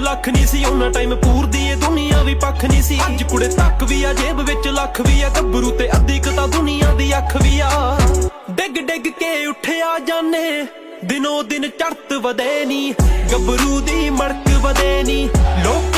ਲੱਖ ਨਹੀਂ ਸੀ ਉਹਨਾਂ ਟਾਈਮ ਪੂਰਦੀ ਏ ਦੁਨੀਆ ਵੀ ਪੱਖ ਨਹੀਂ ਸੀ। ਅੱਜ ਕੁੜੇ ਤੱਕ ਵੀ ਆ ਜੇਬ ਵਿੱਚ ਲੱਖ ਵੀ ਆ, ਗੱਭਰੂ ਤੇ ਅੱਧੀ ਕੁ ਤਾਂ ਦੁਨੀਆ ਦੀ ਅੱਖ ਵੀ ਆ। ਡਿੱਗ ਡਿੱਗ ਕੇ ਉੱਠਿਆ ਜਾਨੇ ਦਿਨੋਂ ਦਿਨ ਚੜ੍ਹਤ ਵਧੇ ਨੀ, ਗੱਭਰੂ ਦੀ ਮੜਕ ਵਧੇ ਨੀ। ਲੋਕ